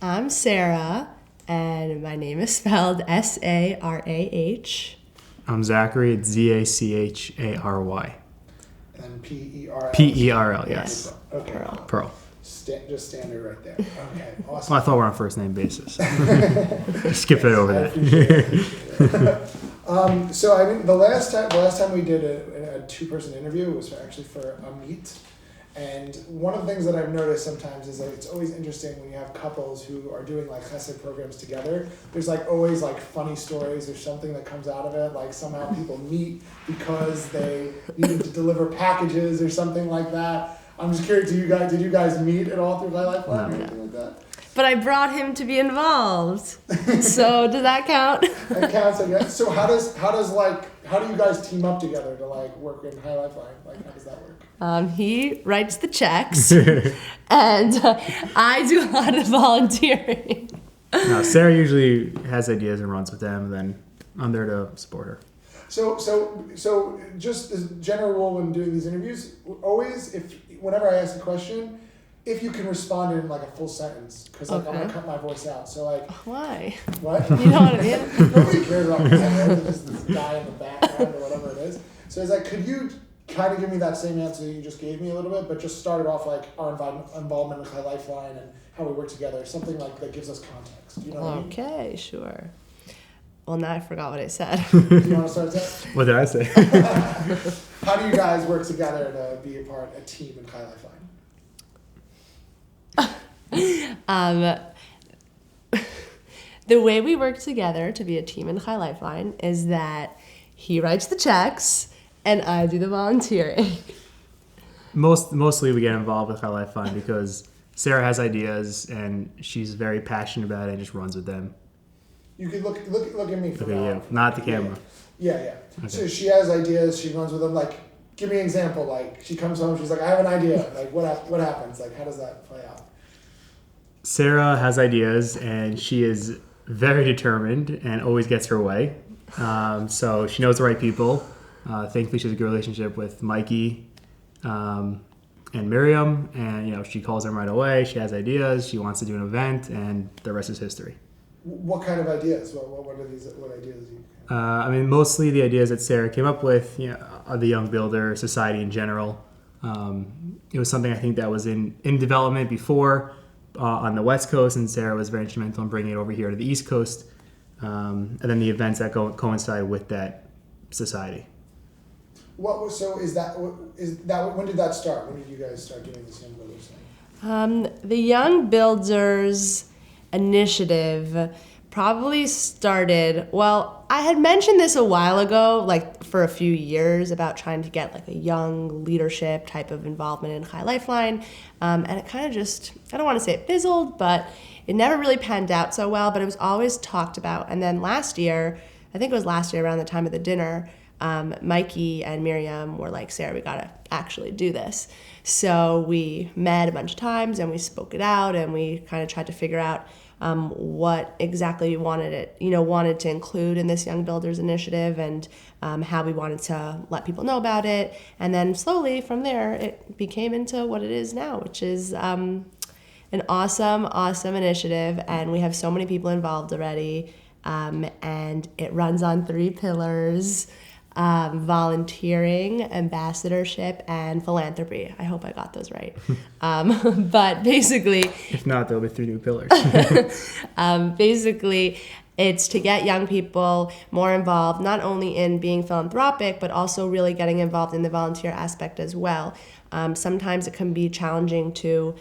I'm Sarah, and my name is spelled Sarah. I'm Zachary. It's Zachary. And Perl. Perl, yes. Okay. Perl. Just standard right there. Okay, awesome. Well, I thought we're on first name basis. Skip it over there. So I mean, the last time we did a two-person interview was actually for a meet. And one of the things that I've noticed sometimes is that it's always interesting when you have couples who are doing like chesed programs together. There's like always like funny stories or something that comes out of it. Like somehow people meet because they needed to deliver packages or something like that. I'm just curious, did you guys meet at all through My Lifeline or anything like that? But I brought him to be involved. So does that count? That counts, I guess. So how do you guys team up together to like work in High Lifeline? Like how does that work? He writes the checks, and I do a lot of volunteering. No, Sarah usually has ideas and runs with them, and then I'm there to support her. So just as a general rule when doing these interviews, always whenever I ask a question, if you can respond in like a full sentence, because like I'm gonna cut my voice out. So like why? What? You know what I mean? Nobody cares about me. Just this guy in the background or whatever it is. So it's like, could you kind of give me that same answer that you just gave me a little bit, but just start it off like our involvement with High Lifeline and how we work together, something like that gives us context. You know what I mean? Okay, sure. Well, now I forgot what I said. You want to start that? What did I say? How do you guys work together to be a team in High Lifeline? The way we work together to be a team in High Lifeline is that he writes the checks and I do the volunteering. Mostly we get involved with High Lifeline because Sarah has ideas and she's very passionate about it and just runs with them. You could look at me for Okay, yeah, not the camera. Yeah. Okay. So she has ideas, she runs with them. Like, give me an example. Like, she comes home, she's like, I have an idea. Like, what happens? Like, how does that play out? Sarah has ideas and she is very determined and always gets her way. So she knows the right people. Thankfully, she has a good relationship with Mikey and Miriam, and she calls them right away. She has ideas. She wants to do an event, and the rest is history. What kind of ideas? What ideas? Mostly the ideas that Sarah came up with. Are the Young Builder Society in general. It was something I think that was in development before on the West Coast, and Sarah was very instrumental in bringing it over here to the East Coast, and then the events that coincide with that society. When did that start? When did you guys start doing this Young Builders thing? The Young Builders initiative probably started, I had mentioned this a while ago, like for a few years, about trying to get like a young leadership type of involvement in High Lifeline. And it kind of just, I don't want to say it fizzled, but it never really panned out so well, but it was always talked about. And then last year, I think it was last year around the time of the dinner, Mikey and Miriam were like, Sarah, we gotta actually do this. So we met a bunch of times and we spoke it out and we kind of tried to figure out what exactly we wanted to include in this Young Builders initiative and how we wanted to let people know about it. And then slowly from there, it became into what it is now, which is an awesome initiative. And we have so many people involved already. And it runs on 3 pillars. Volunteering, ambassadorship, and philanthropy. I hope I got those right. But basically... If not, there'll be 3 new pillars. Basically, it's to get young people more involved, not only in being philanthropic, but also really getting involved in the volunteer aspect as well. Sometimes it can be challenging to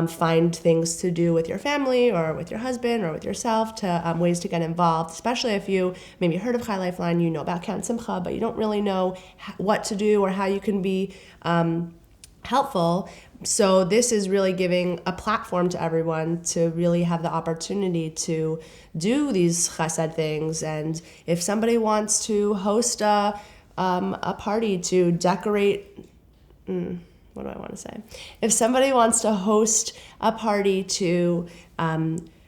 find things to do with your family or with your husband or with yourself to ways to get involved, especially if you maybe heard of High Lifeline, you know about Count Simcha, but you don't really know what to do or how you can be helpful. So this is really giving a platform to everyone to really have the opportunity to do these chesed things. And if somebody wants to host a party to decorate... what do I want to say? If somebody wants to host a party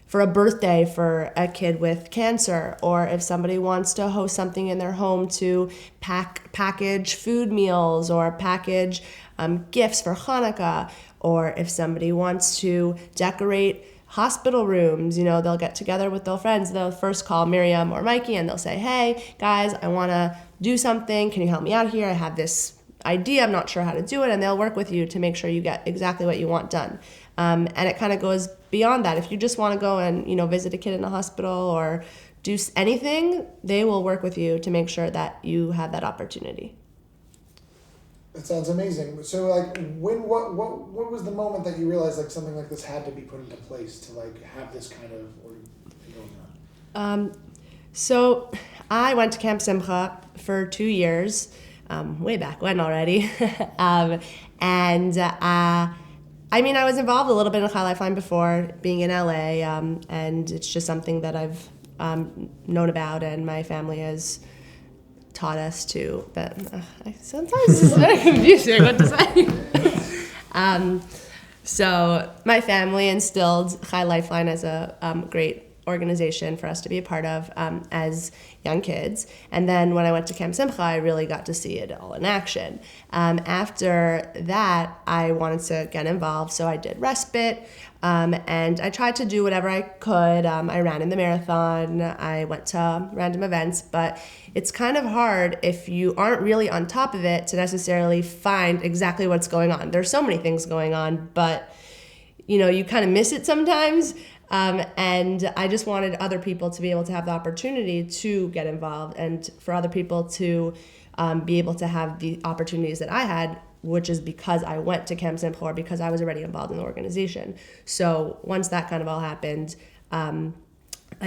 for a birthday for a kid with cancer, or if somebody wants to host something in their home to package food meals or package gifts for Hanukkah, or if somebody wants to decorate hospital rooms, they'll get together with their friends. They'll first call Miriam or Mikey and they'll say, hey, guys, I want to do something. Can you help me out here? I have this idea. I'm not sure how to do it. And they'll work with you to make sure you get exactly what you want done. And it kind of goes beyond that. If you just want to go and, visit a kid in a hospital or do anything, they will work with you to make sure that you have that opportunity. That sounds amazing. So, like, what was the moment that you realized like something like this had to be put into place to like have this kind of going on? So, I went to Camp Simcha for 2 years, way back when already, I was involved a little bit in Chai Lifeline before being in LA, and it's just something that I've known about, and my family has taught us to. But sometimes this is very confusing what to say. So my family instilled Chai Lifeline as a great organization for us to be a part of as young kids. And then when I went to Camp Simcha, I really got to see it all in action. After that, I wanted to get involved, so I did respite, and I tried to do whatever I could. I ran in the marathon, I went to random events, but it's kind of hard if you aren't really on top of it to necessarily find exactly what's going on. There's so many things going on, but you kind of miss it sometimes. And I just wanted other people to be able to have the opportunity to get involved and for other people to be able to have the opportunities that I had, which is because I went to Camp Simcha or because I was already involved in the organization. So once that kind of all happened, I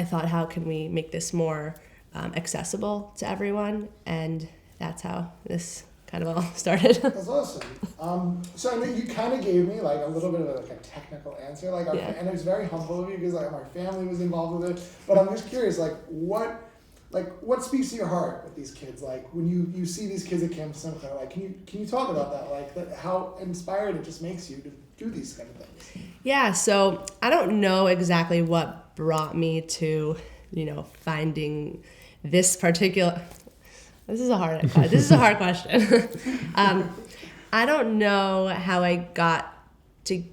thought, how can we make this more accessible to everyone? And that's how this kind of all started. That's awesome. So I know you kind of gave me like a little bit of a technical answer, and it was very humble of you because like my family was involved with it. But I'm just curious, what speaks to your heart with these kids? Like when you see these kids at Camp Simcha, like can you talk about that? Like how inspired it just makes you to do these kind of things? Yeah. So I don't know exactly what brought me to finding this particular. This is a hard question. I don't know how I got to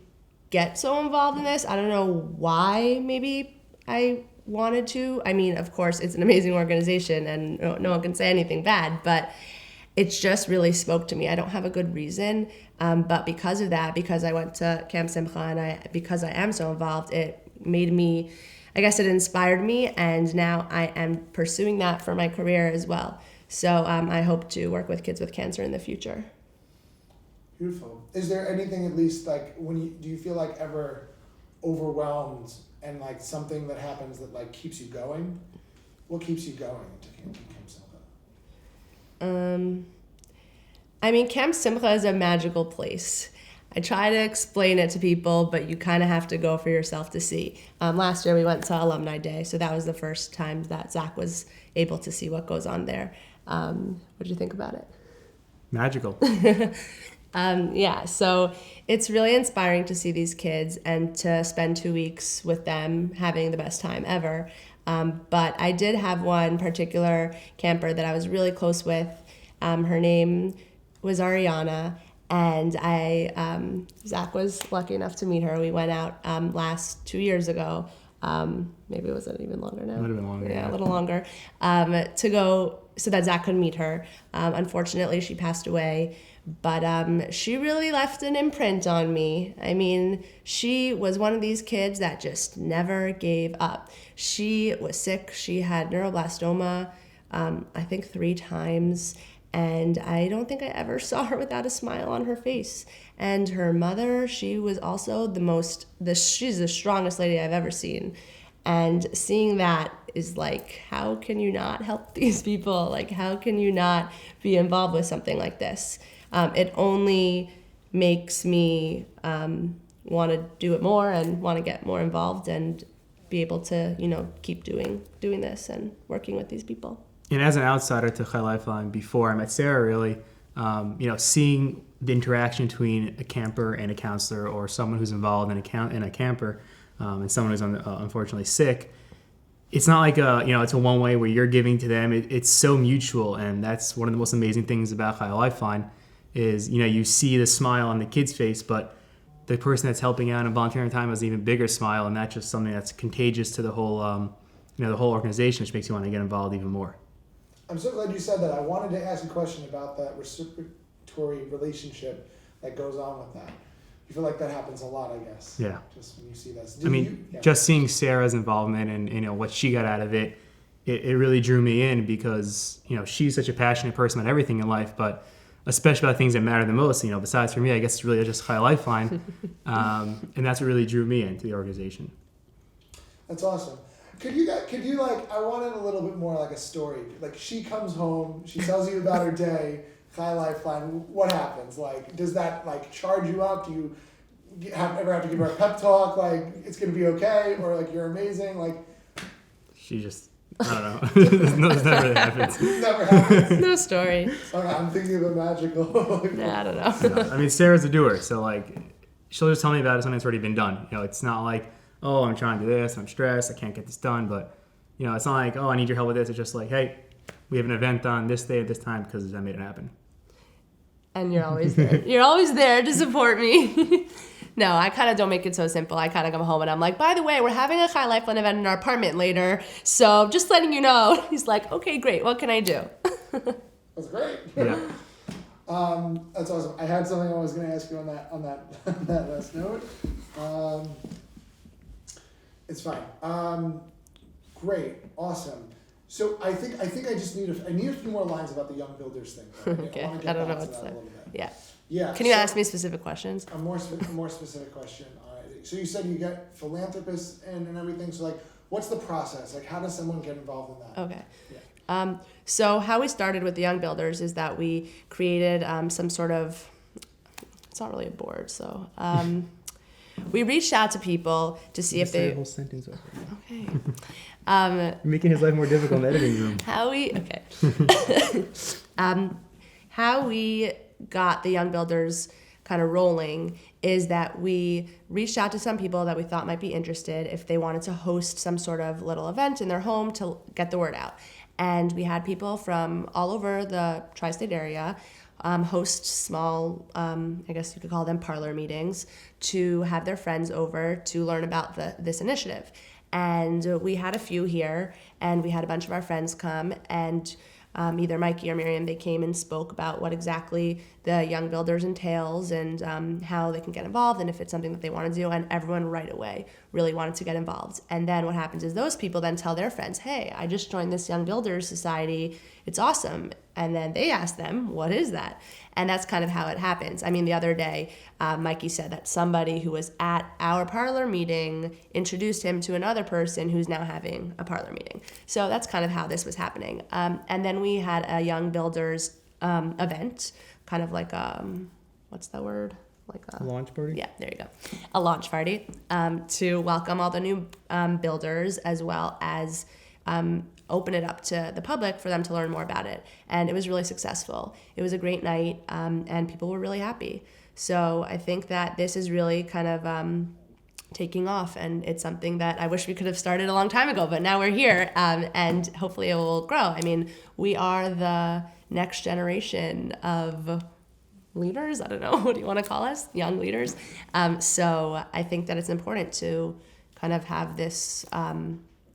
get so involved in this. I don't know why maybe I wanted to. I mean, of course, it's an amazing organization and no one can say anything bad, but it just really spoke to me. I don't have a good reason, but because of that, because I went to Camp Simcha and because I am so involved, it made me, I guess it inspired me, and now I am pursuing that for my career as well. So I hope to work with kids with cancer in the future. Beautiful. Is there anything, at least, like do you feel like ever overwhelmed and like something that happens that like keeps you going? What keeps you going to Camp Simcha? Camp Simcha is a magical place. I try to explain it to people, but you kind of have to go for yourself to see. Last year we went to Alumni Day, so that was the first time that Zach was able to see what goes on there. What did you think about it? Magical. So it's really inspiring to see these kids and to spend 2 weeks with them having the best time ever. But I did have one particular camper that I was really close with. Her name was Ariana, and Zach was lucky enough to meet her. We went out last 2 years ago. Maybe it was even longer now. It would have been longer. Yeah, a little longer. To go so that Zach could meet her. Unfortunately, she passed away, but she really left an imprint on me. I mean, she was one of these kids that just never gave up. She was sick. She had neuroblastoma, I think 3 times. And I don't think I ever saw her without a smile on her face. And her mother, she was also she's the strongest lady I've ever seen. And seeing that is like, how can you not help these people? Like, how can you not be involved with something like this? It only makes me want to do it more and want to get more involved and be able to, keep doing this and working with these people. And as an outsider to Chai Lifeline before I met Sarah, really, seeing the interaction between a camper and a counselor, or someone who's involved in a camper, and someone who's unfortunately sick, it's not like it's a one way where you're giving to them. It's so mutual, and that's one of the most amazing things about Chai Lifeline is you see the smile on the kid's face, but the person that's helping out and volunteering time has an even bigger smile, and that's just something that's contagious to the whole the whole organization, which makes you want to get involved even more. I'm so glad you said that. I wanted to ask a question about that reciprocatory relationship that goes on with that. You feel like that happens a lot, I guess. Yeah. Just when you see this. Just seeing Sarah's involvement and what she got out of it, it really drew me in because she's such a passionate person about everything in life, but especially about things that matter the most. Besides for me, I guess it's really just High Lifeline, and that's what really drew me into the organization. That's awesome. Could you I wanted a little bit more like a story. Like she comes home, she tells you about her day, High Lifeline. What happens? Like, does that like charge you up? Do you ever have to give her a pep talk? Like it's gonna be okay, or like you're amazing? Like she just. I don't know. That really happens. Never happens. No story. Okay, I'm thinking of a magical. Nah, I don't know. I mean, Sarah's a doer, so like, she'll just tell me about it. Something that's already been done. It's not like, oh, I'm trying to do this, I'm stressed, I can't get this done. But it's not like, oh, I need your help with this. It's just like, hey, we have an event on this day at this time because I made it happen. And you're always there. You're always there to support me. No, I kind of don't make it so simple. I kind of come home and I'm like, by the way, we're having a High Lifeline event in our apartment later. So just letting you know. He's like, okay, great. What can I do? That's great. Yeah. That's awesome. I had something I was going to ask you on that last note. It's fine. Great. Awesome. So I think I just need a few more lines about the Young Builders thing. Okay. I don't know what's that. Yeah. Yeah. Can you ask me specific questions? A more specific question. So you said you get philanthropists and everything. So like, what's the process? Like, how does someone get involved in that? Okay. Yeah. So how we started with the Young Builders is that we created some sort of, it's not really a board, so we reached out to people to see if they. The whole sentence over. Okay. You're making his life more difficult in the editing room. How we got the Young Builders kind of rolling is that we reached out to some people that we thought might be interested if they wanted to host some sort of little event in their home to get the word out. And we had people from all over the tri-state area host small, I guess you could call them parlor meetings, to have their friends over to learn about this initiative. And we had a few here, and we had a bunch of our friends come, and either Mikey or Miriam, they came and spoke about what exactly the Young Builders entails and how they can get involved and if it's something that they want to do. And everyone right away really wanted to get involved. And then what happens is those people then tell their friends, hey, I just joined this Young Builders Society. It's awesome. And then they ask them, what is that? And that's kind of how it happens. I mean, the other day, Mikey said that somebody who was at our parlor meeting introduced him to another person who's now having a parlor meeting. So that's kind of how this was happening. And then we had a Young Builders event, kind of like what's that word? Like a launch party? Yeah, there you go. A launch party to welcome all the new builders as well as open it up to the public for them to learn more about it. And it was really successful. It was a great night, and people were really happy. So I think that this is really kind of taking off, and it's something that I wish we could have started a long time ago, but now we're here, and hopefully it will grow. I mean, we are the next generation of leaders. I don't know, what do you want to call us? Young leaders. So I think that it's important to kind of have this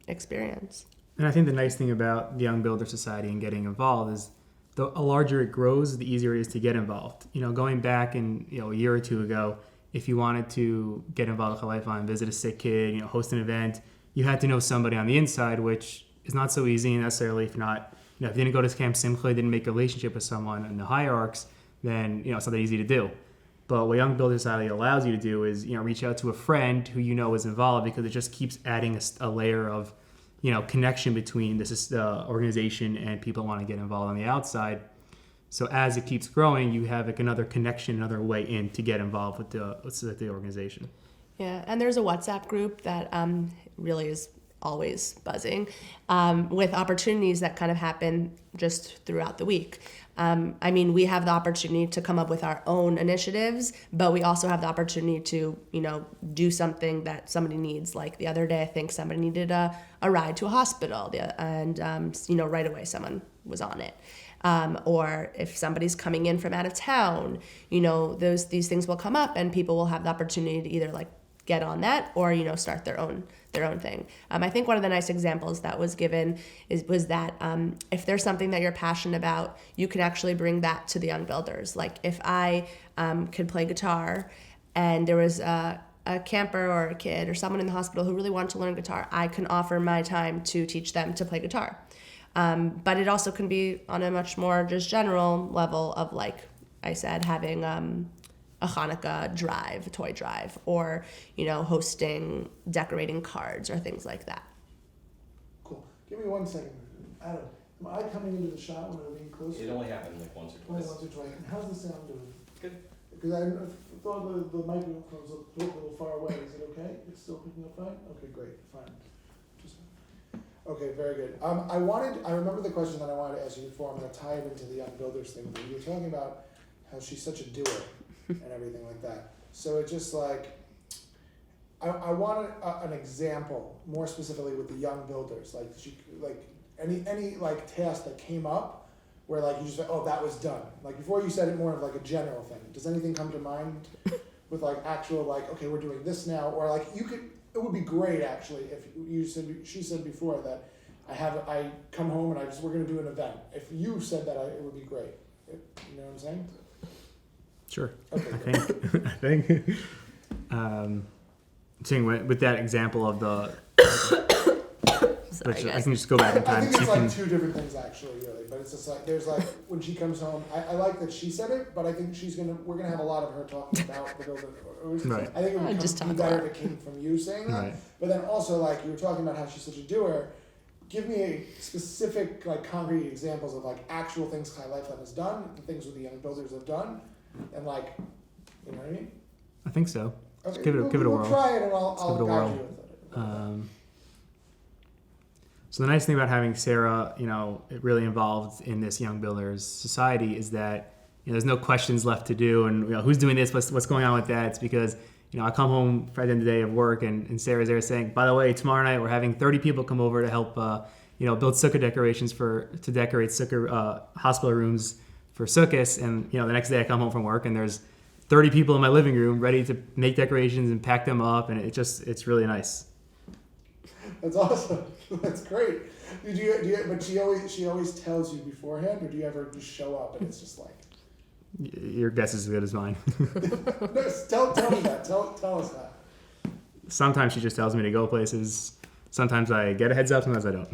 experience. And I think the nice thing about the Young Builder Society and getting involved is the larger it grows, the easier it is to get involved. Going back a year or two ago, if you wanted to get involved with a Lifeline, visit a sick kid, host an event, you had to know somebody on the inside, which is not so easy necessarily if you're not, if you didn't go to Camp Simclay, didn't make a relationship with someone in the hierarchs, then, it's not that easy to do. But what Young Builder Society allows you to do is, reach out to a friend who is involved, because it just keeps adding a layer of, connection between the organization and people who want to get involved on the outside. So as it keeps growing, you have another connection, another way in to get involved with the organization. Yeah, and there's a WhatsApp group that really is always buzzing with opportunities that kind of happen just throughout the week. We have the opportunity to come up with our own initiatives, but we also have the opportunity to, do something that somebody needs. Like the other day, I think somebody needed a ride to a hospital, and right away someone was on it. or if somebody's coming in from out of town, these things will come up, and people will have the opportunity to either like get on that or start their own thing. I think one of the nice examples that was given was that if there's something that you're passionate about, you can actually bring that to the young builders. Like if I could play guitar and there was a camper or a kid or someone in the hospital who really wanted to learn guitar, I can offer my time to teach them to play guitar. But it also can be on a much more just general level of, like I said, having a Hanukkah drive, a toy drive, or hosting, decorating cards or things like that. Cool. Give me 1 second. Adam, am I coming into the shot when I'm being close? It only happened like once or Only twice. once or twice. And how's the sound doing? Good. Because I thought the microphone was a little far away. Is it okay? It's still picking up fine? Okay, great. Fine. Okay, very good. I remember the question that I wanted to ask you before. I'm going to tie it into the young builders thing. But you were talking about how she's such a doer and everything like that. So it's just like, I wanted an example, more specifically with the young builders. Like any like task that came up where like you just went, oh, that was done. Like before you said it more of like a general thing. Does anything come to mind with like actual like, okay, we're doing this now, or like it would be great actually if she said before that I come home and we're gonna do an event. If you said that, it would be great. You know what I'm saying? Sure. Okay. I think. Seeing with that example of the. Sorry, I can just go back in I time. think it's So you like can, two different things actually, really. But it's just like there's like when she comes home. I like that she said it, but I think we're gonna have a lot of her talking about the building. Right. I think it I would just be talk a better lot. if it came from you saying that. Right. But then also like you were talking about how she's such a doer. Give me a specific like concrete examples of like actual things High Lifeline has done, the things that the young builders have done, and like, you know what I mean? I think so. Okay, give it a we'll whirl. try it and give I'll it a guide whirl. you with it. So the nice thing about having Sarah, really involved in this young builders society is that there's no questions left to do, and who's doing this, what's going on with that. It's because I come home at the end of the day of work, and Sarah's there saying, by the way, tomorrow night we're having 30 people come over to help build sukkah decorations to decorate sukkah hospital rooms for sukkahs, and the next day I come home from work and there's 30 people in my living room ready to make decorations and pack them up, and it's really nice. That's awesome. That's great. But she always tells you beforehand, or do you ever just show up and it's just like? Your guess is as good as mine. No, tell me that. Tell us that. Sometimes she just tells me to go places. Sometimes I get a heads up. Sometimes I don't.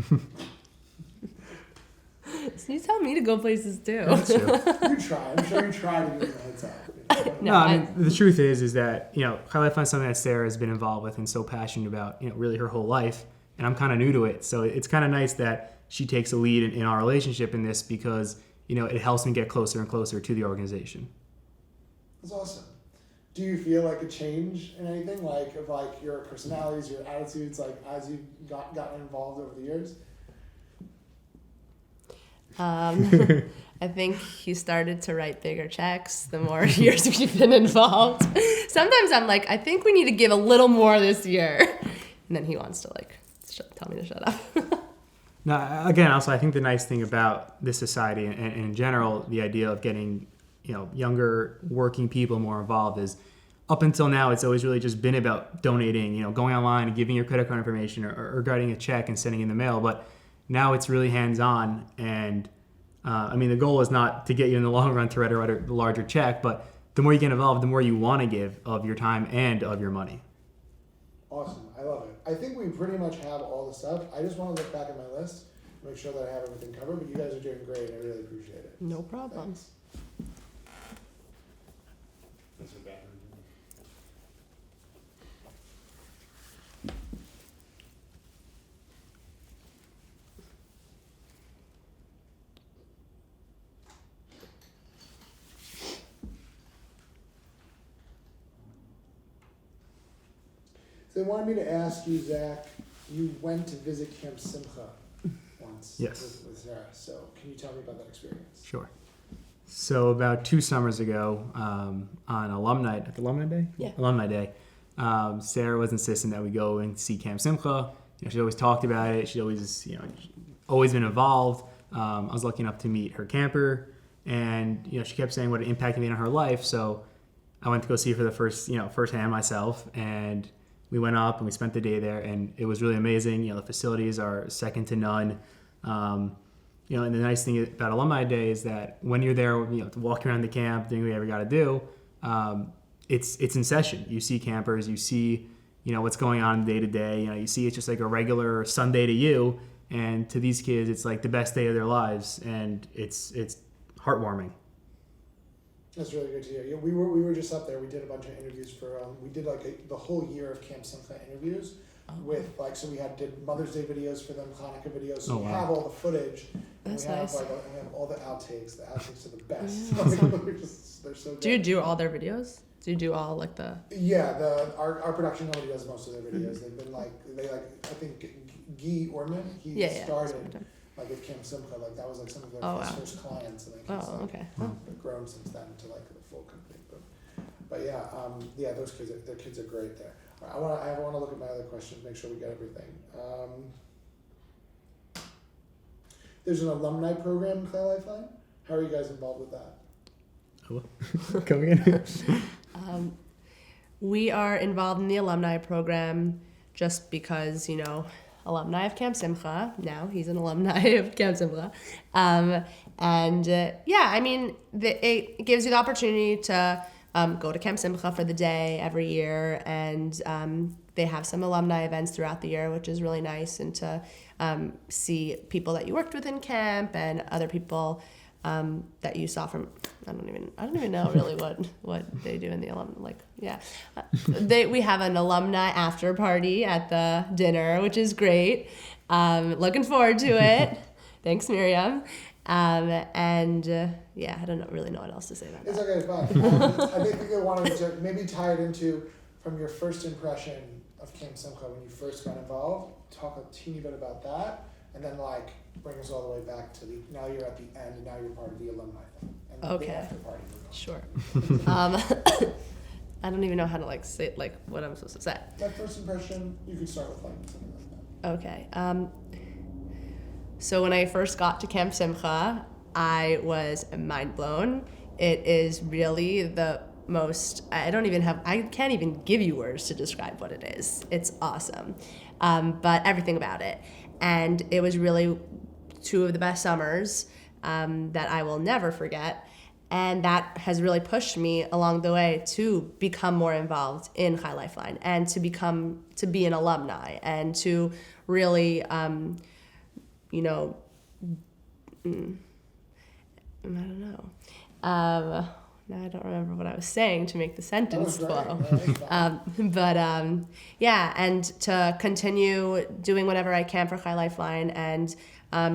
So you tell me to go places too. That's true. You try. I'm sure you try to give me a heads up. No, I mean, the truth is that High Lifeline is something that Sarah has been involved with and so passionate about, really her whole life, and I'm kind of new to it. So it's kind of nice that she takes a lead in our relationship in this because it helps me get closer and closer to the organization. That's awesome. Do you feel like a change in anything, like of like your personalities, your attitudes, like as you've gotten involved over the years? I think he started to write bigger checks the more years we've been involved. Sometimes I'm like, I think we need to give a little more this year. And then he wants to tell me to shut up. Now, again, also, I think the nice thing about this society and in general, the idea of getting, younger working people more involved is up until now, it's always really just been about donating, going online and giving your credit card information or writing a check and sending in the mail. But now it's really hands-on, and the goal is not to get you in the long run to write a larger check, but the more you get involved, the more you want to give of your time and of your money. Awesome. I love it. I think we pretty much have all the stuff. I just want to look back at my list, make sure that I have everything covered, but you guys are doing great. I really appreciate it. No problem. Thanks. That's what bathroom. So they wanted me to ask you, Zach, you went to visit Camp Simcha once Yes. with Sarah. So can you tell me about that experience? Sure. So about 2 summers ago, on Alumni Day? Yeah. Alumni Day, Sarah was insistent that we go and see Camp Simcha. She always talked about it. She always, always been involved. I was lucky enough to meet her camper, and she kept saying what an impact it made on her life. So I went to go see her for the firsthand myself, and we went up and we spent the day there, and it was really amazing. The facilities are second to none. And the nice thing about Alumni Day is that when you're there, walking around the camp, doing whatever you got to do, it's in session. You see campers, you see, what's going on day to day. You see it's just like a regular Sunday to you, and to these kids, it's like the best day of their lives, and it's heartwarming. That's really good to hear. Yeah, we were just up there. We did a bunch of interviews for. We did the whole year of Camp Simcha interviews with so we did Mother's Day videos for them, Hanukkah videos. So we have all the footage. That's and we nice. have we have all the outtakes. The outtakes are the best. They're so good. Do you do all their videos? Do you do all the? Yeah, our production company does most of their videos. They've been I think Guy Orman started with Camp Simcha, that was some of their first clients, and they've grown since then to the full company. But those kids, their kids are great there. All right, I want to look at my other questions, make sure we get everything. There's an alumni program in Clay Lifeline. How are you guys involved with that? Coming in. We are involved in the alumni program just because alumni of Camp Simcha. Now he's an alumni of Camp Simcha. It gives you the opportunity to go to Camp Simcha for the day every year, and they have some alumni events throughout the year, which is really nice, and to see people that you worked with in camp and other people that you saw from. I don't even know really what they do in the alumni. We have an alumni after party at the dinner, which is great. Looking forward to it. Thanks, Miriam. I don't really know what else to say about it's that. It's okay, fine. I think I wanted to maybe tie it into from your first impression of Camp Simcha when you first got involved. Talk a teeny bit about that, and then bring us all the way back to now you're at the end, and now you're part of the alumni thing. And the after party. Sure. I don't even know how to say what I'm supposed to say. That first impression, you could start with something like that. Okay. So when I first got to Camp Simcha, I was mind blown. It is really the most, I can't even give you words to describe what it is. It's awesome. But everything about it. And it was really two of the best summers that I will never forget. And that has really pushed me along the way to become more involved in Chai Lifeline and to be an alumni and to really, I don't know. Now I don't remember what I was saying to make the sentence flow. And to continue doing whatever I can for Chai Lifeline. And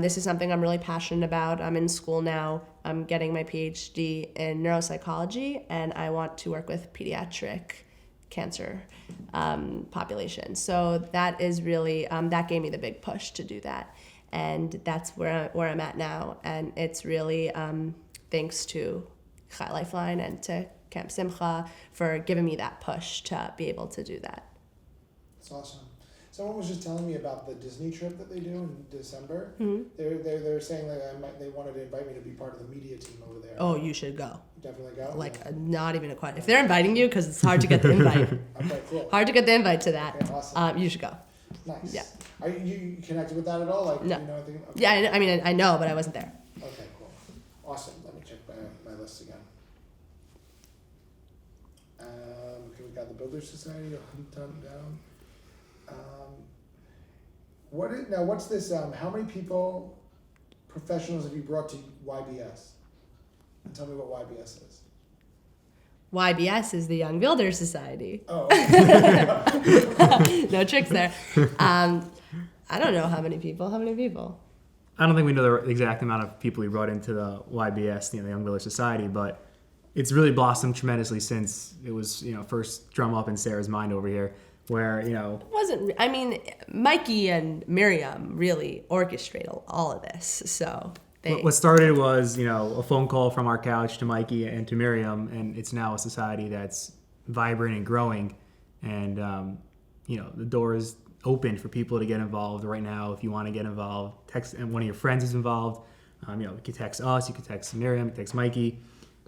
this is something I'm really passionate about. I'm in school now. I'm getting my PhD in neuropsychology, and I want to work with pediatric cancer population. So that is really, that gave me the big push to do that. And that's where I'm at now. And it's really thanks to Chai Lifeline and to Camp Simcha for giving me that push to be able to do that. That's awesome. Someone was just telling me about the Disney trip that they do in December. Mm-hmm. They're saying that they wanted to invite me to be part of the media team over there. Oh, you should go. Definitely go. Not even a question. If they're inviting you, because it's hard to get the invite. Okay, cool. Hard to get the invite to that. Okay, awesome. You should go. Nice. Yeah. Are you connected with that at all? No. Do you know anything? Okay. Yeah, I know, but I wasn't there. Okay, cool. Awesome. Let me check my list again. Okay, we got the Builders Society done down. What's this? How many people, professionals, have you brought to YBS? And tell me what YBS is. YBS is the Young Builders Society. Oh. No tricks there. I don't know how many people. I don't think we know the exact amount of people we brought into the YBS, the Young Village Society, but it's really blossomed tremendously since it was, first drum up in Sarah's mind over here, where, Mikey and Miriam really orchestrate all of this, so... What started was, a phone call from our couch to Mikey and to Miriam, and it's now a society that's vibrant and growing, and, the door is open for people to get involved right now. If you want to get involved, text, and one of your friends is involved, You could text us, you could text Miriam, you could text Mikey.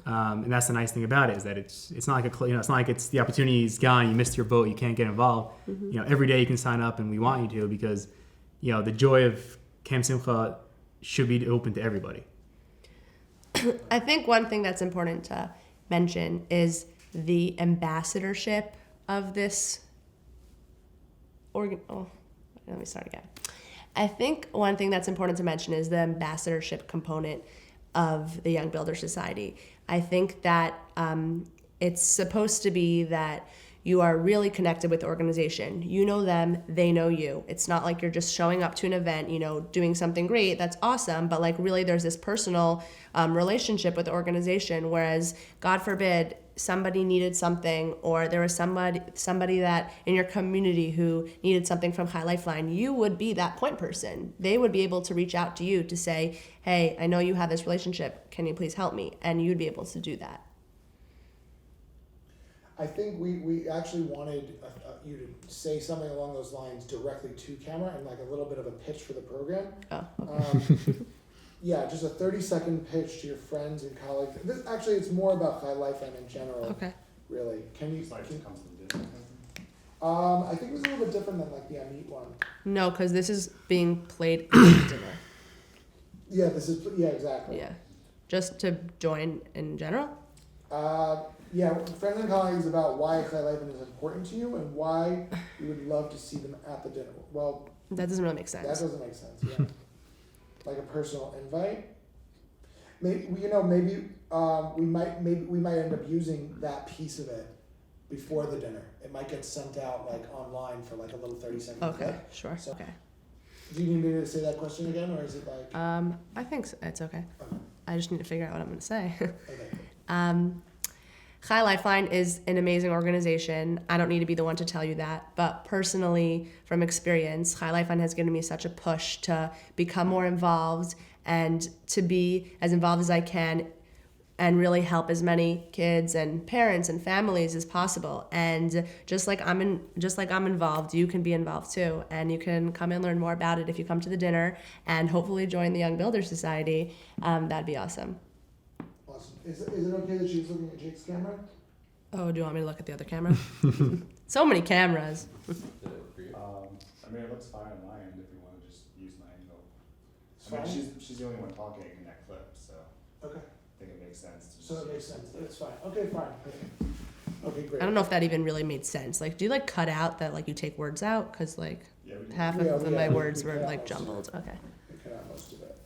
And that's the nice thing about it is that it's not like it's not like it's the opportunity's gone, you missed your boat, you can't get involved. Every day you can sign up and we want you to because, the joy of Camp Simcha should be open to everybody. I think one thing that's important to mention is the ambassadorship of this let me start again. I think one thing that's important to mention is the ambassadorship component of the Young Builder Society. I think that it's supposed to be that you are really connected with the organization. You know them, they know you. It's not like you're just showing up to an event, doing something great, that's awesome, but like really there's this personal relationship with the organization, whereas God forbid somebody needed something or there was somebody that in your community who needed something from High Lifeline, you would be that point person. They would be able to reach out to you to say, hey, I know you have this relationship, can you please help me? And you'd be able to do that. I think we actually wanted you to say something along those lines directly to camera and like a little bit of a pitch for the program. Oh, okay. Yeah, just a 30-second pitch to your friends and colleagues. It's more about High Lifeline in general. Okay. Really. Can you? It's like it comes to dinner. I think it was a little bit different than like the Amit one. No, because this is being played at dinner. Yeah, exactly. Yeah. Just to join in general? Yeah, friends and colleagues about why High Lifeline is important to you and why you would love to see them at the dinner. Well, That doesn't really make sense. that doesn't make sense. Yeah. Like a personal invite. Maybe we might end up using that piece of it before the dinner. It might get sent out like online for like a little 30-second Okay, clip. sure. So- Okay. Do you need me to say that question again, or is it like? I think it's okay. Okay. I just need to figure out what I'm going to say. Okay. High Lifeline is an amazing organization. I don't need to be the one to tell you that, but personally, from experience, High Lifeline has given me such a push to become more involved and to be as involved as I can and really help as many kids and parents and families as possible. And just like I'm involved, you can be involved too, and you can come and learn more about it if you come to the dinner and hopefully join the Young Builder Society. That'd be awesome. Awesome. Is it okay that she's looking at Jake's camera? Oh, do you want me to look at the other camera? So many cameras. Did it work for you? I mean, it looks fine on my end if you want to just use my angle. It's I mean, fine? she's the only one talking in that clip, so Okay. I think it makes sense. To So just it makes use sense. it. It's fine. Okay, fine. Okay, great. I don't know if that even really made sense. Like, do you like cut out that like you take words out? Because like Yeah, we can. half Yeah, of yeah, my we words were cut out like most of jumbled. it. Okay. We cut out most of it.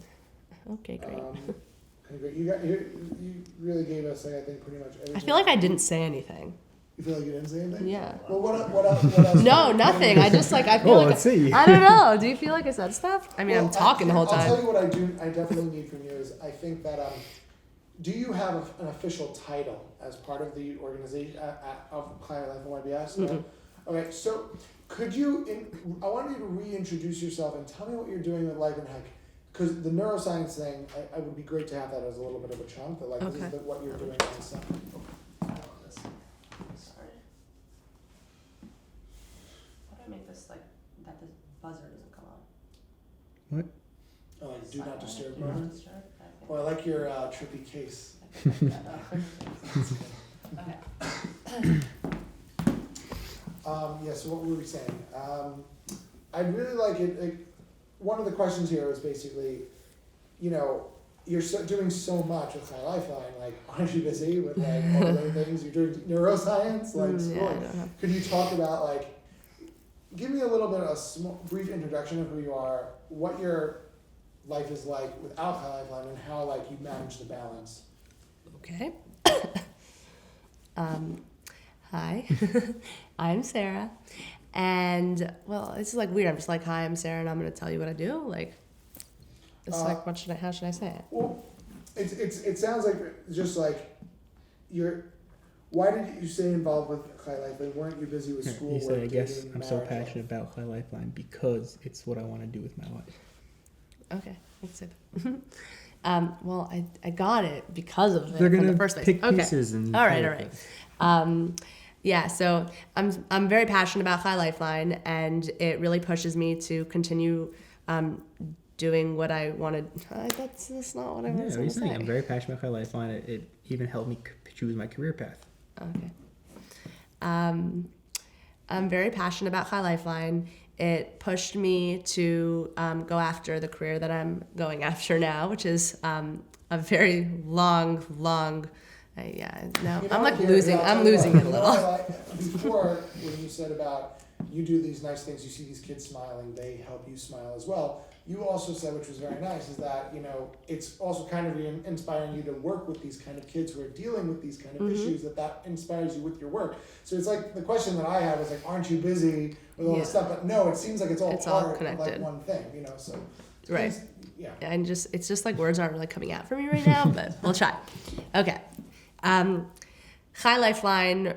Okay, great. Okay, great. You really gave us, I think, pretty much everything. I feel like I didn't say anything. You feel like you didn't say anything? Yeah. Well, what else? No, nothing. I just like I feel like let's see. I don't know. Do you feel like I said stuff? I mean, I'm talking the whole I'll tell time. you what I definitely need from you is I think that do you have an official title as part of the organization of High Lifeline YBS? Mm-mm. Okay, so could you? I want you to reintroduce yourself and tell me what you're doing with Life and Heck. Because the neuroscience thing, I would be great to have that as a little bit of a chunk. That like this Okay. is what you're doing on the side. Sorry. How do I make this like that the buzzer doesn't come on? Oh, like do not disturb Do not mode. disturb? Oh, I like your trippy case. Okay. Yeah. So what were we saying? I really like it. One of the questions here is basically, you're doing so much with High Lifeline. Like, aren't you busy with like all the other things? You're doing neuroscience, like Yeah, school. I don't know. Could you talk about like, give me a little bit of brief introduction of who you are, what your life is like without High Lifeline, and how like you manage the balance. Okay. Hi, I'm Sarah, and well, this is like weird. I'm just like, hi, I'm Sarah, and I'm gonna tell you what I do. Like, it's like, how should I say it? Well, it sounds like just like why did you stay involved with High Lifeline? Weren't you busy with school? He said, I guess dating, I'm so marriage, passionate about High Lifeline because it's what I want to do with my life. Okay, let's say that. Well, I got it because of They're it in gonna the first place. pick Okay. pieces and All right, play all with right. it. Yeah, so I'm very passionate about High Lifeline, and it really pushes me to continue doing what I wanted. That's not what I Yeah, was what going you to saying? say. I'm very passionate about High Lifeline. It even helped me choose my career path. Okay. I'm very passionate about High Lifeline. It pushed me to go after the career that I'm going after now, which is a very long. Now You I'm know, like here, losing. I'll I'm tell you losing what, it a you know what little. I like? Before, when you said about you do these nice things, you see these kids smiling, they help you smile as well. You also said, which was very nice, is that, you know, it's also kind of inspiring you to work with these kind of kids who are dealing with these kind of issues, that inspires you with your work. So it's like, the question that I have is like, aren't you busy with all this Yeah. stuff? But no, it seems like it's all It's all part of like connected. one thing, you know, so. Right. Yeah. And it's just like words aren't really coming out for me right now, but we'll try. Okay. High Lifeline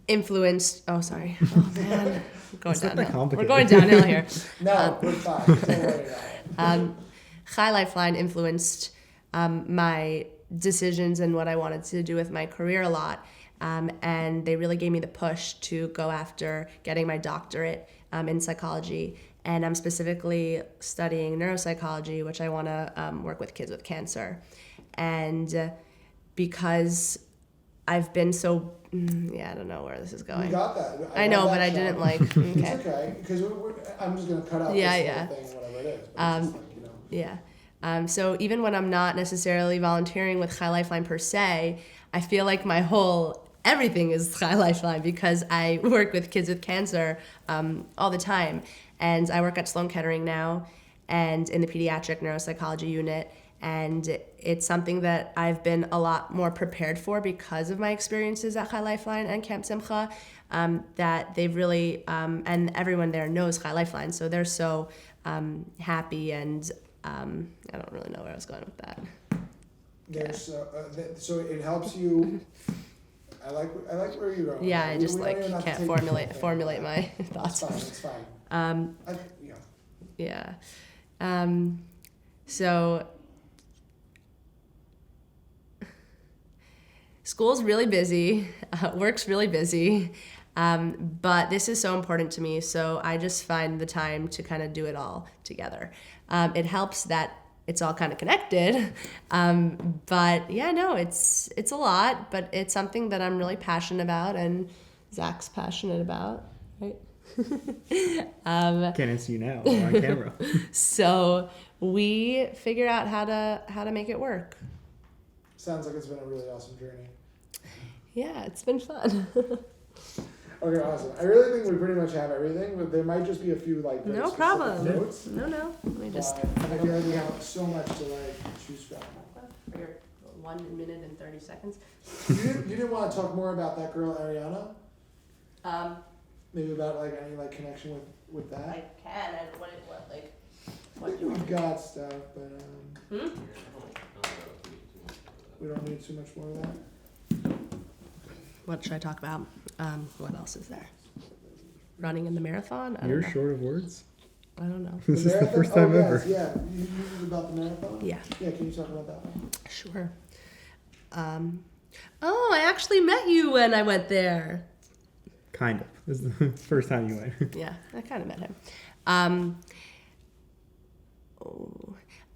influenced. Oh, sorry. Oh man, we're going It's not that downhill. We're complicated. going downhill here. No, we're fine. Don't worry about it. High Lifeline influenced my decisions and what I wanted to do with my career a lot. And they really gave me the push to go after getting my doctorate in psychology. And I'm specifically studying neuropsychology, which I want to work with kids with cancer. And because I've been so, I don't know where this is going. You got that. I know, love but that I shot. didn't like, It's okay. okay, because I'm just going to cut out Yeah, this yeah. whole thing, whatever it is. But it's just like, you know. Yeah. So even when I'm not necessarily volunteering with High Lifeline per se, I feel like everything is High Lifeline because I work with kids with cancer all the time. And I work at Sloan Kettering now and in the pediatric neuropsychology unit. And it's something that I've been a lot more prepared for because of my experiences at High Lifeline and Camp Simcha, that they've really, and everyone there knows High Lifeline. So they're so happy and I don't really know where I was going with that. So it helps you. I like where you're going. Yeah, I just We don't even have to can't take formulate my thoughts. It's fine. Yeah. So school's really busy, work's really busy, but this is so important to me. So I just find the time to kind of do it all together. It helps that it's all kind of connected. But yeah, no, it's a lot, but it's something that I'm really passionate about and Zach's passionate about, right? Can't answer you now. We're on camera. So we figured out how to make it work. sounds like it's been a really awesome journey. Yeah, it's been fun. Okay, awesome. I really think we pretty much have everything, but there might just be a few like very No specific problem. notes. No. Let me just. But I feel like we have so much to choose from. For your 1 minute and 30 seconds. You didn't want to talk more about that girl Ariana? Maybe about any connection with that? I can. And what do you We've want? got stuff, but we don't need too much more of that. What should I talk about? What else is there? Running in the marathon? I You're don't know. short of words. I don't know. This is the marathon? first time yes, ever. Yeah, you about the marathon? Yeah. Yeah, can you talk about that one? Sure. I actually met you when I went there. Kind of. This is the first time you went. Yeah, I kind of met him.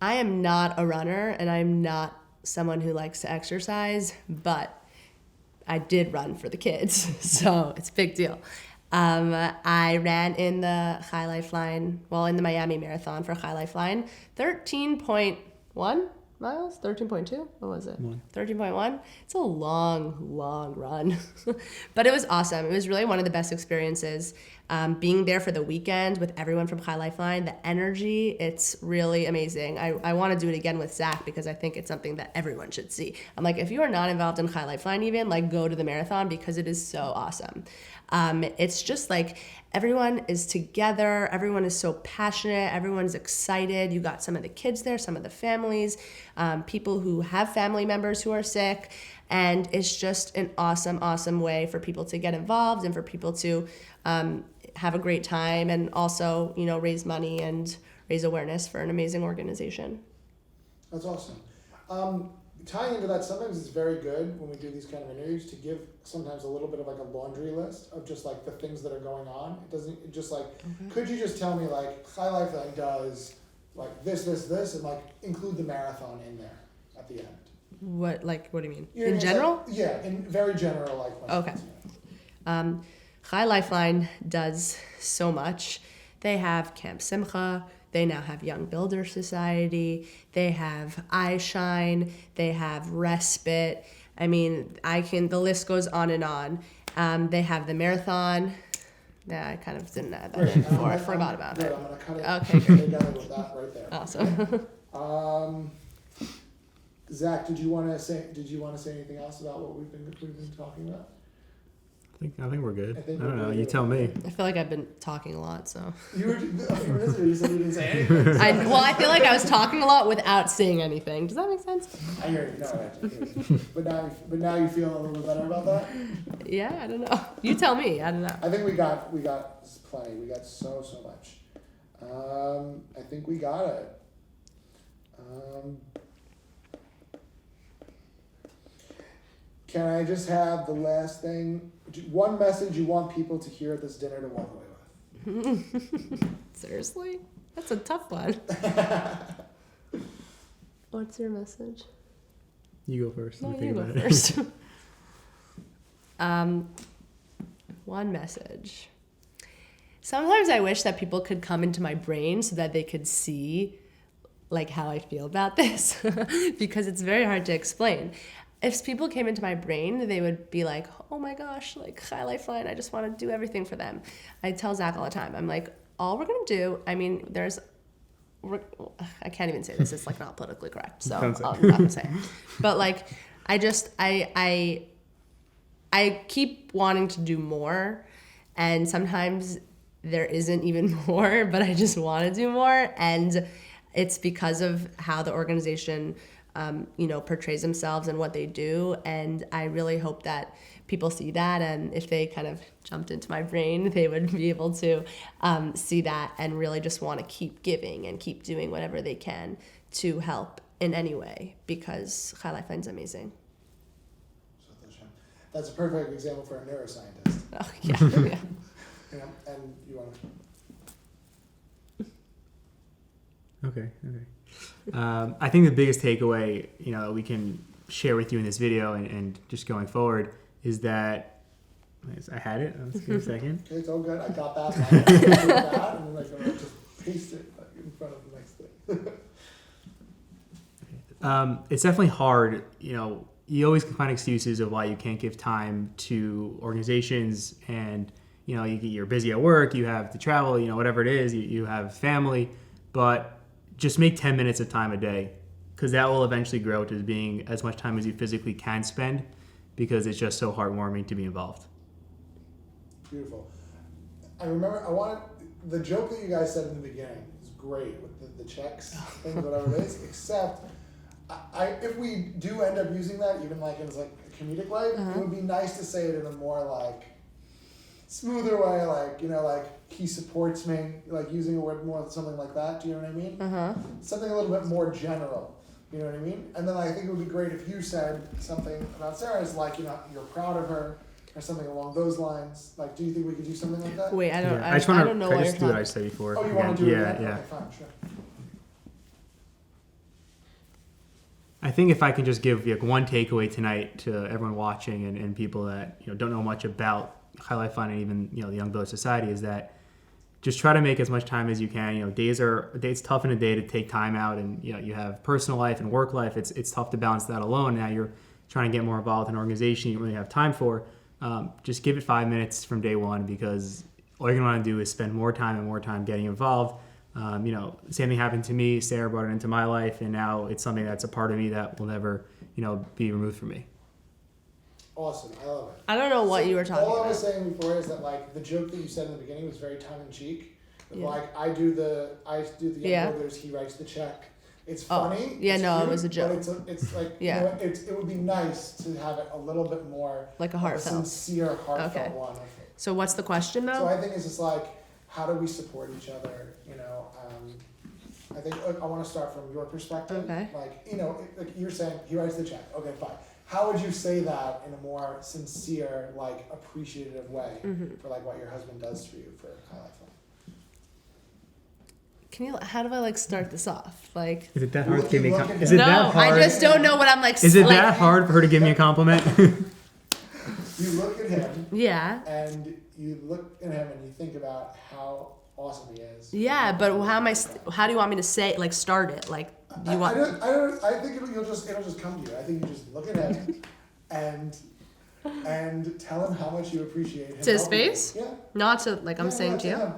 I am not a runner, and I'm not someone who likes to exercise, but I did run for the kids, so it's a big deal. I ran in the High Lifeline, in the Miami Marathon for High Lifeline, 13.1 miles, 13.2, what was it? 13.1. It's a long run, but it was awesome. It was really one of the best experiences. Being there for the weekend with everyone from High Lifeline, the energy, it's really amazing. I want to do it again with Zach because I think it's something that everyone should see. I'm like, if you are not involved in High Lifeline even, go to the marathon because it is so awesome. It's just everyone is together, everyone is so passionate, everyone's excited. You got some of the kids there, some of the families, people who have family members who are sick, and it's just an awesome way for people to get involved and for people to have a great time and also, raise money and raise awareness for an amazing organization. That's awesome. Tying into that, sometimes it's very good when we do these kind of interviews to give sometimes a little bit of a laundry list of just the things that are going on. It doesn't just could you just tell me High Lifeline does like this, and like include the marathon in there at the end. What do you mean? You know, In it's general? like, yeah, in very general, like Okay. questions. Chai Lifeline does so much. They have Camp Simcha. They now have Young Builder Society. They have iShine. They have Respite. I mean, the list goes on and on. They have the marathon. Yeah, I kind of didn't add that in before. I forgot about it. I'm gonna cut it Okay, great. together with that right there. Awesome. Zach, did you want to say anything else about what we've been talking about? I think we're good. I I think don't we're know. good. You tell me. I feel like I've been talking a lot, so. You were a few minutes ago, you said you didn't say anything. I feel like I was talking a lot without saying anything. Does that make sense? I hear you. No, I hear you. But now you feel a little bit better about that? Yeah, I don't know. You tell me. I don't know. I think we got plenty. We got so much. I think we got it. Can I just have the last thing? One message you want people to hear at this dinner to walk away with? Seriously? That's a tough one. What's your message? You go first. No, Let me you think go about it. first. One message. Sometimes I wish that people could come into my brain so that they could see like how I feel about this because it's very hard to explain. If people came into my brain, they would be like, oh my gosh, like Chai Lifeline, I just want to do everything for them. I tell Zach all the time, I'm like, all we're going to do, I mean, I can't even say this, it's like not politically correct, so I'm not going to say it. But like, I keep wanting to do more, and sometimes there isn't even more, but I just want to do more, and it's because of how the organization portrays themselves and what they do. And I really hope that people see that. And if they kind of jumped into my brain, they would be able to see that and really just want to keep giving and keep doing whatever they can to help in any way, because Chai Lifeline's amazing. That's a perfect example for a neuroscientist. Oh, yeah. Yeah. And you want to... Okay. I think the biggest takeaway, that we can share with you in this video and just going forward is that I had it. Let's give me a second. Okay, it's all good. I got that. I did that, and then I'm just paste it in front of the next thing. It's definitely hard. You always can find excuses of why you can't give time to organizations, and you're busy at work, you have to travel, whatever it is, you have family, but just make 10 minutes of time a day, because that will eventually grow to being as much time as you physically can spend, because it's just so heartwarming to be involved. Beautiful. I remember the joke that you guys said in the beginning is great with the checks, things, whatever it is, except if we do end up using that, even like in like a comedic way, it would be nice to say it in a more like smoother way, like, like he supports me, like using a word more, something like that. Do you know what I mean? Something a little bit more general. You know what I mean? And then I think it would be great if you said something about Sarah's, like, you're proud of her, or something along those lines. Like, do you think we could do something like that? Wait, I don't. I just want don't know to what just you're do what I talking. said before. Oh, you want to do it again? Yeah. Okay, fine, sure. I think if I can just give one takeaway tonight to everyone watching and people that don't know much about Chai Lifeline and even the Young Builder Society, is that just try to make as much time as you can. It's tough in a day to take time out, and you have personal life and work life. It's tough to balance that alone. Now you're trying to get more involved in an organization you don't really have time for. Just give it 5 minutes from day one, because all you're gonna want to do is spend more time getting involved. Same thing happened to me. Sarah brought it into my life, and now it's something that's a part of me that will never, be removed from me. Awesome, I love it. I don't know what you were talking All I about. was saying before is that, like, the joke that you said in the beginning was very tongue in cheek. Yeah. Like, I do the Yeah. Young Builders, he writes the check. It's Oh, funny. yeah, it's no, it cute, was a joke. But it's like, Yeah. it would be nice to have it a little bit more Like a of heartfelt. sincere, heartfelt Okay. one. So what's the question So though? I think it's just like, how do we support each other? I think I want to start from your perspective. Okay. Like, like you're saying, he writes the check. Okay, fine. How would you say that in a more sincere, like, appreciative way for like what your husband does for you for Chai Lifeline? Can you? How do I like start this off? Like, Is it that hard to give me? Look at Is it no, that hard? I just don't know what I'm like. Is it like, that hard for her to give me a compliment? You look at him, Yeah. and you look at him, and you think about how awesome he is. Yeah, but how am I? How do you want me to say? Like, start it? Like, do you want? I think it'll just come to you. I think you just look at him, and tell him how much you appreciate him. To his helping you. face? Yeah. Not to like I'm Yeah, saying yeah, to you. him.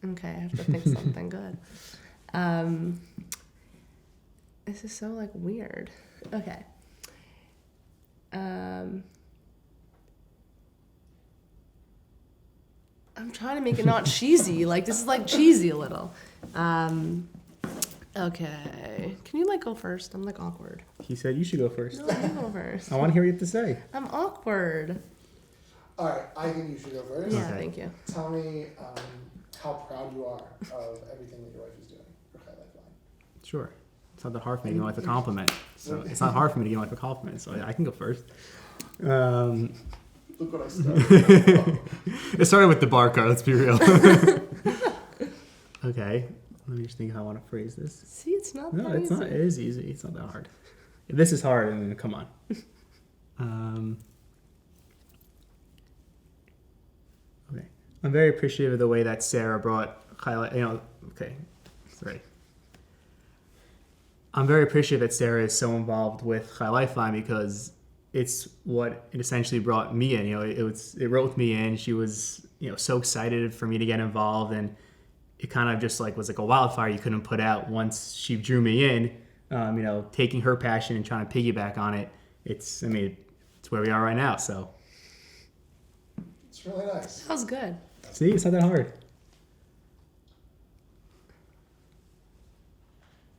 Okay, I have to think something good. This is so like weird. Okay. I'm trying to make it not cheesy. Like this is like cheesy a little. Okay. Can you like go first? I'm like awkward. He said you should go first. No, you go first. I want to hear what you have to say. I'm awkward. All right, I think you should go first. Yeah, Okay. thank you. Tell me how proud you are of everything that your wife is doing for High Lifeline. Sure. It's not that hard for me to give my wife a compliment. So it's not hard for me to give my wife a compliment. So I can go first. Look what I started. It started with the barcode. Let's be real. Okay. Let me just think how I want to phrase this. See, it's not No, that it's easy. not. It is easy. It's not that hard. If this is hard, then come on. Okay. I'm very appreciative of the way that Sarah brought highlight. Okay. Sorry. I'm very appreciative that Sarah is so involved with High Lifeline because it's what it essentially brought me in. It wrote me in. She was so excited for me to get involved, and it kind of just like was like a wildfire you couldn't put out. Once she drew me in, taking her passion and trying to piggyback on it. It's where we are right now. So It's really nice. That was good. see, it's not that hard.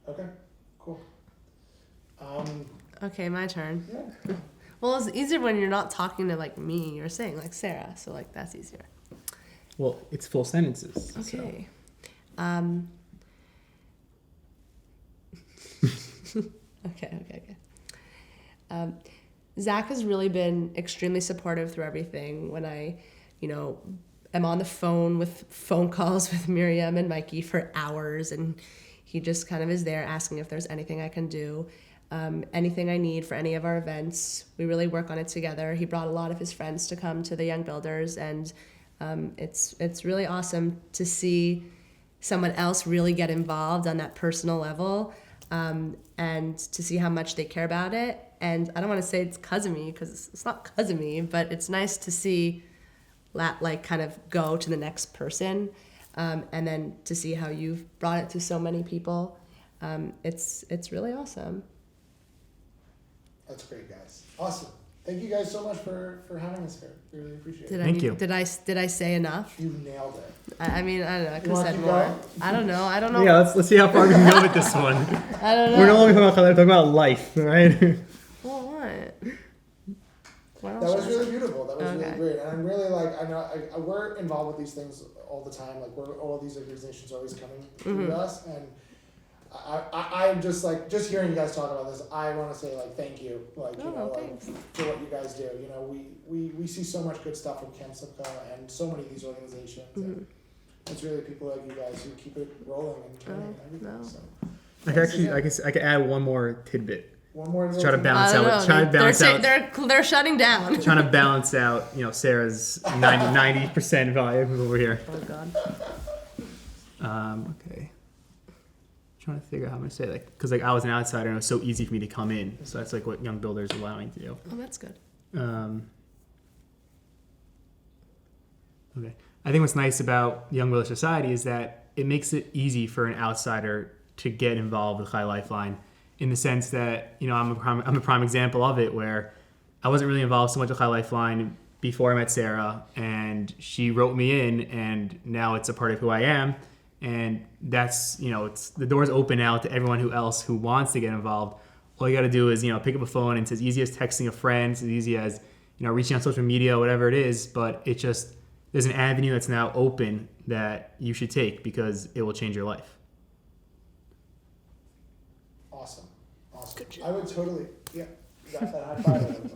Okay, cool. Okay, my turn. Yeah. Well, it's easier when you're not talking to like me. You're saying like Sarah, so like that's easier. Well, it's full sentences. Okay. Okay. Zach has really been extremely supportive through everything. When I, am on the phone with phone calls with Miriam and Mikey for hours, and he just kind of is there asking if there's anything I can do. Anything I need for any of our events, we really work on it together. He brought a lot of his friends to come to the Young Builders, and it's really awesome to see someone else really get involved on that personal level, and to see how much they care about it. And I don't want to say it's 'cause of me, because it's not 'cause of me, but it's nice to see that like kind of go to the next person, and then to see how you've brought it to so many people. It's really awesome. That's great, guys. Awesome. Thank you guys so much for having us here. We really appreciate it. Thank you. Did I say enough? You nailed it. I mean, I don't know. I could You have wanna said keep more. going? I don't know. Yeah, let's see how far we can go with this one. I don't know. We're no longer talking about color, we're talking about life, right? Well, what? What That else was should I really say? beautiful. That was Okay. really great. And I'm really I know we're involved with these things all the time. Like all these organizations are always coming to us, and I'm just hearing you guys talk about this. I want to say thank you, Thanks. for what you guys do. We see so much good stuff from Camp Simca and so many of these organizations. And it's really people like you guys who keep it rolling and turning and everything. no. So I could add one more tidbit. one more. Try to balance I don't out. know. Try to balance out. They're shutting down. Trying to balance out, Sarah's 90% volume over here. Oh God. Okay. Trying to figure out how I'm gonna say that because I was an outsider and it was so easy for me to come in. So that's like what Young Builders are allowing to do. Oh, that's good. Okay. I think what's nice about Young Builder Society is that it makes it easy for an outsider to get involved with High Lifeline in the sense that, I'm a prime example of it where I wasn't really involved so much with High Lifeline before I met Sarah, and she wrote me in, and now it's a part of who I am. And that's, it's the door's open out to everyone who wants to get involved. All you got to do is, pick up a phone, and it's as easy as texting a friend, it's as easy as, reaching out social media, whatever it is. But it just, there's an avenue that's now open that you should take because it will change your life. Awesome. Good job. I would totally, yeah. You got that high five.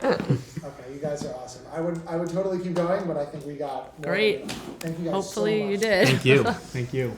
Okay, you guys are awesome. I would totally keep going, but I think we got more Great. than enough. Thank you guys Hopefully so much. you did. Thank you. Thank you.